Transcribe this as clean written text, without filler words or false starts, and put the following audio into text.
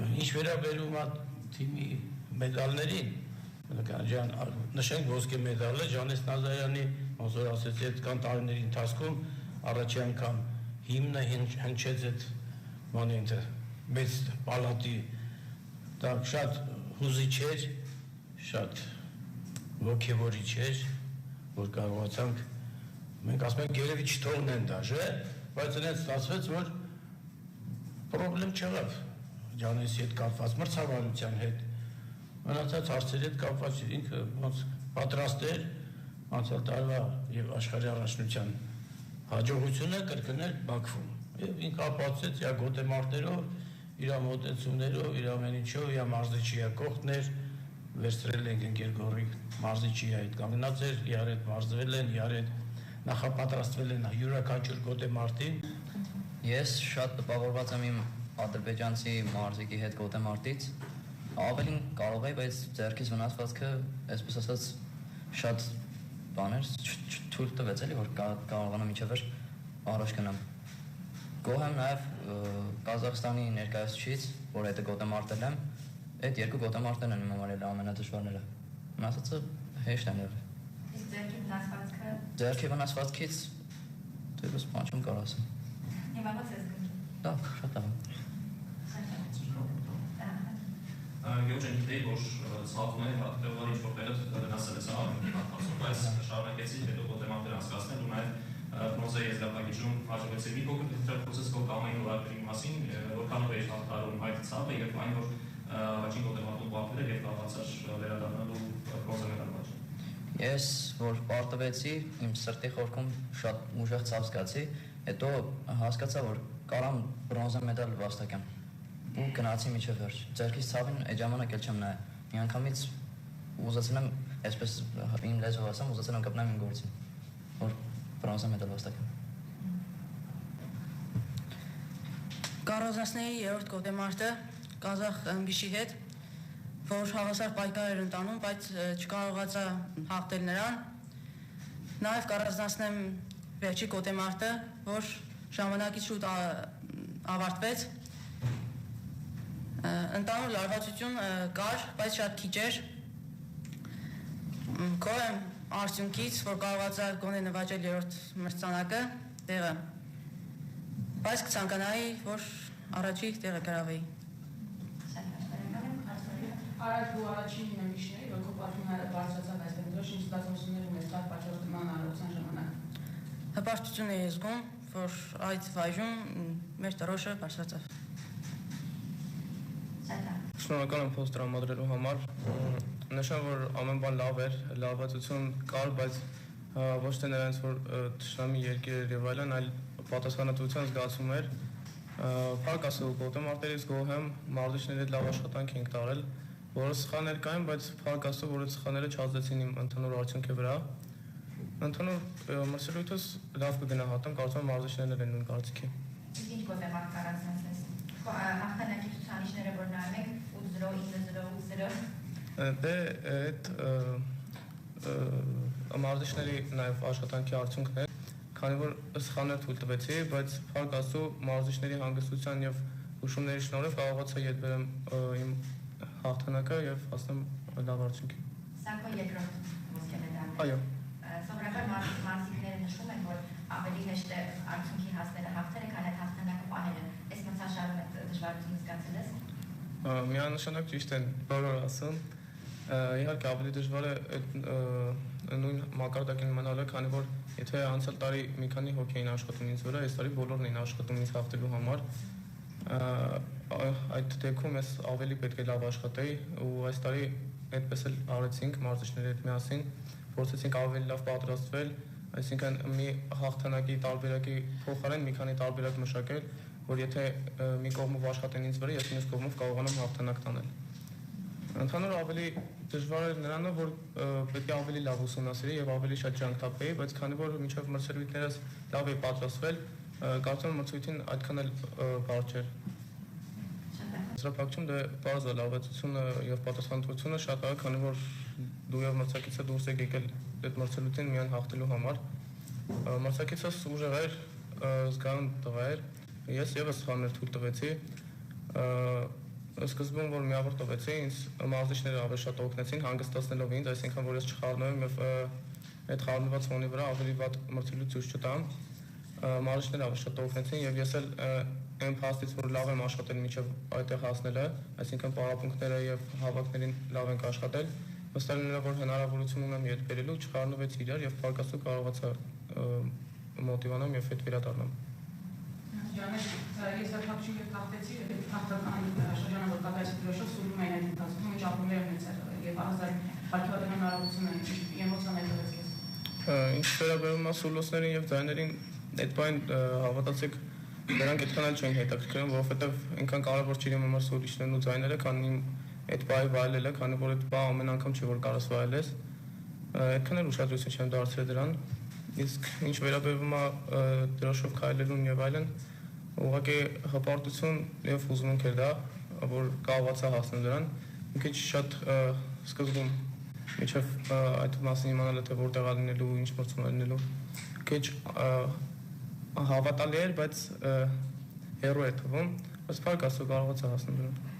Ինչ վերաբերում է թիմի մեդալներին, նշենք ոսկե մեդալը Ջանես Նազարյանի, ոնց որ ասեցի, այդ կան տարիների ընթացքում առաջի անգամ հիմնը հնչեց այդ մոնենտը մեծ պալատի, դա շատ հուզիչ էր, շատ ոգևորիչ էր, որ կարողացանք, մենք ասում ենք երևի չթողնեն դաժե, բայց այնց ստացվեց, որ պրոբլեմ չեղավ Ջանեսի հետ կապված, մրցավարության հետ, մնացած հարցերի հետ կապված ինքը ոնց պատրաստ էր անցյալ տարվա եւ աշխարհի առաջնության հաջողությունը կրկնել Բաքվում եւ ինքը ապացուցեց իր գոտեմարտերով, իր մոտեցումներով, իր ամեն ինչով, իր մարզիչի կողքներ վերցրել ենք Գերգորի մարզիչի այդ կանգնած էր, իր հետ մարզվել են, իր հետ նախապատրաստվել են յուրաքանչյուր գոտեմարտին։ Ես շատ տպավորված եմ իմ ադրբեջանցի մարզիկի հետ գոտեմարտից, ավելին կարող է, բայց ձեռքից վնասվածքը, այսպես ասած, շատ բաներ թույլ տվեց էլի, որ կարողանամ մինչև առաջ գնամ։ Գոհ եմ նաև Ղազախստանի ներկայացուցիչից, որ այդ գոտեմարտել եմ, այդ երկու գոտեմարտերն են իմ համար ամենադժվարները։ Մնացածը հեշտ են եղել։ Իսկ ձեռքի վնասվածքը։ Ձեռքի վնասվածքից դեռս բան չեմ կարող ասել։ Հիմա ո՞նց ես գնում։ Դա շատ լավ։ Գյուղեն գիտեի, որ ցավում է հատկապես ինչ-որ տեղը դնասել է սա արդյունքում, բայց շարունակեցի հետո գոտեմարտեր անցկացնել ու նաև բրոնզե եզրափակիչում հաջողեցի մի փոքր խոսես քո կամային օրագրի մասին, որքանով էր հաղթարում այդ ցավը եւ այն որ առաջին գոտեմարտում բախվել եւ կարողացար վերադառնալու բրոնզե մեդալ վաճառել։ Ես որ պարտվեցի, իմ սրտի խորքում շատ ուժեղ ցավ զգացի, հետո հասկացա, որ կարամ բրոնզե մեդալ վաստակեմ։ Ու գնացի միջև վերջ։ Ձեռքից ցավին այդ ժամանակ էլ չեմ նայել։ Միանգամից ուզեցել եմ, այսպես իմ լեզվով ասեմ, ուզեցել եմ կպնեմ իմ գործին, որ բրոնզե մեդալ վաստակեմ։ Կարոզասների երրորդ գոտեմարտը Կազախ ըմբիշի հետ, որ հավասար պայքար էր ընտանում, բայց չկարողացա հաղթել նրան։ Նաև կառանձնացնեմ վերջի գոտեմարտը, որ ժամանակից շուտ ավարտվեց։ Ընտանուր լարվածություն կար, բայց շատ քիչ էր։ Գոհ եմ արդյունքից, որ կարողացա գոնե նվաճել երրորդ մրցանակը տեղը, բայց կցանկանայի, որ առաջի տեղը գրավեի։ Արագ ու առաջին ըմբիշների, որ քո պատմությունը բարձրացավ այս դեպքում, ինչ զգացումներ ունես տալ պատճառական անհարության ժամանակ։ Հպարտություն էի զգում, որ այդ վայրում մեր դրոշը բարձրացավ։ Շնորհակալ եմ փոս տրամադրելու համար։ Նշեմ, որ ամեն բան լավ էր, լավացություն կար, բայց ոչ թե նրանց, որ թշնամի երկիր էր եւ այլն, այլ պատասխանատվության զգացում էր։ Փառք Աստծո, գոտեմարտերից գոհ եմ, մարզիչների հետ լավ աշխատանք ենք տարել, որը սխալներ կային, բայց փառք Աստծո, որ այդ սխալները չազդեցին իմ ընդհանուր արդյունքի վրա։ Ընդհանուր մրցույթս լավ կգնահատեմ, կարծում եմ մարզիչներն են նույն կարծիքի։ Ինչ գոտեմարտ կարացնես։ Հաղթանակի ցուցանիշները որ նայում եք 8-0, 9-0, 8-0։ Դե այդ մարզիչների նաև աշխատանքի արդյունքն է, քանի որ սխալներ թույլ տվեցի, բայց փառք Աստծո մարզիչների հանգստության եւ հուշումների շնորհիվ կարողացա ետ բերեմ իմ հաղթանակը եւ հասնեմ լավ արդյունքի։ Սա քո երկրորդ ոսկե մեդալն է։ Այո։ Սովորաբար մարզիկները նշում են, որ ավելի հեշտ է արդյունքի հասնելը հաղթելը, քան այդ հաղթանակը պահելը։ Այս մրցաշարում այդ դժվարությունը զգացել ես։ Միանշանակ ճիշտ են բոլորը ասում։ Իհարկե ավելի դժվար է նույն մակարդակին մնալը, քանի որ եթե անցյալ տարի մի քանի հոգի էին աշխատում ինձ վրա, այս տարի բոլորն էին աշխատում ինձ հաղթելու համար։ Այդ դեպքում ես ավելի պետք է լավ աշխատեի ու այս տարի այդպես էլ արեցինք մարզիչների հետ միասին, փորձեցինք ավելի լավ պատրաստվել, այսինքն մի հաղթանակի տարբերակի փոխարեն մի քանի տարբերակ մշակել, որ եթե մի կողմով աշխատեն ինձ վրա, ես մյուս կողմով կարողանամ հաղթանակ տանել։ Ընդհանուր ավելի դժվար էր նրանը, որ պետք է ավելի լավ ուսումնասիրեի եւ ավելի շատ ջանք տապեի, բայց քանի որ մինչեւ մրցույթներս լավ էի պատրաստվել, կարծում եմ մրցույթին այդքան էլ բարդ չէր։ Եզրափակում դե բարձ է լավացությունը եւ պատասխանատվությունը շատ է, քանի որ դու եւ մրցակիցը դուրս եք եկել այդ մրցույթին միայն հաղթելու համար։ Մրցակիցս ուժեղ էր, զգալի տղա էր, ես եւս սխալներ թույլ տվեցի։ սկզբում որ միավոր տվեցի, ինձ մարզիչները ավելի շատ օգնեցին, հանգստացնելով ինձ, այսինքն որ ես չխառնեմ եւ այդ խառնված ֆոնի վրա ավելի վատ մրցելու ցույց չտամ։ Մարզիչները ավելի շատ օգնեցին եւ ես էլ այն փաստից որ լավ եմ աշխատել մինչեւ այդտեղ հասնելը, այսինքն պարապմունքները եւ հավաքներին լավ ենք աշխատել, վստահելով որ հնարավորություն ունեմ ետ բերելու, չխառնվեց իրար եւ պարկասու կարողացա մոտիվանամ եւ հետ վերադառնամ։ Ես հաղթի եւ հաղթեցի հաղթական շրջանը որ կատարեցի դրոշով սուրում էին այդ ընթացքում ինչ ապրումներ ունեցել եւ առանց հաղթական հնարավորությունը էմոցիաներ դրեց քեզ։ Ինչ վերաբերում է սուլոսներին եւ ձայներին, այդ բան հավատացեք նրանք այդքան էլ չեն հետաքրքրում, որովհետեւ այնքան կարեւոր չի իմ համար սուլիչներն ու ձայները, քան իմ այդ բայի վայելելը, քանի որ այդ բա ամեն անգամ չի որ կարաս վայելես, այդքան էլ ուշադրություն չեմ դարձրել դրան։ Իսկ ինչ վերաբերում է դրոշով քայլելուն եւ այլն, ուղղակի հպարտություն եւ ուզմունք էր դա, որ կարողացա հասնել դրան։ Մի քիչ շատ սկզբում միջև այդ մասին իմանալը թե որտեղ է լինելու, ինչ մրցում է լինելու, քիչ հավատալի էր, բայց հեռու էր թվում, բայց փառք Աստծո կարողացա հասնել դրան։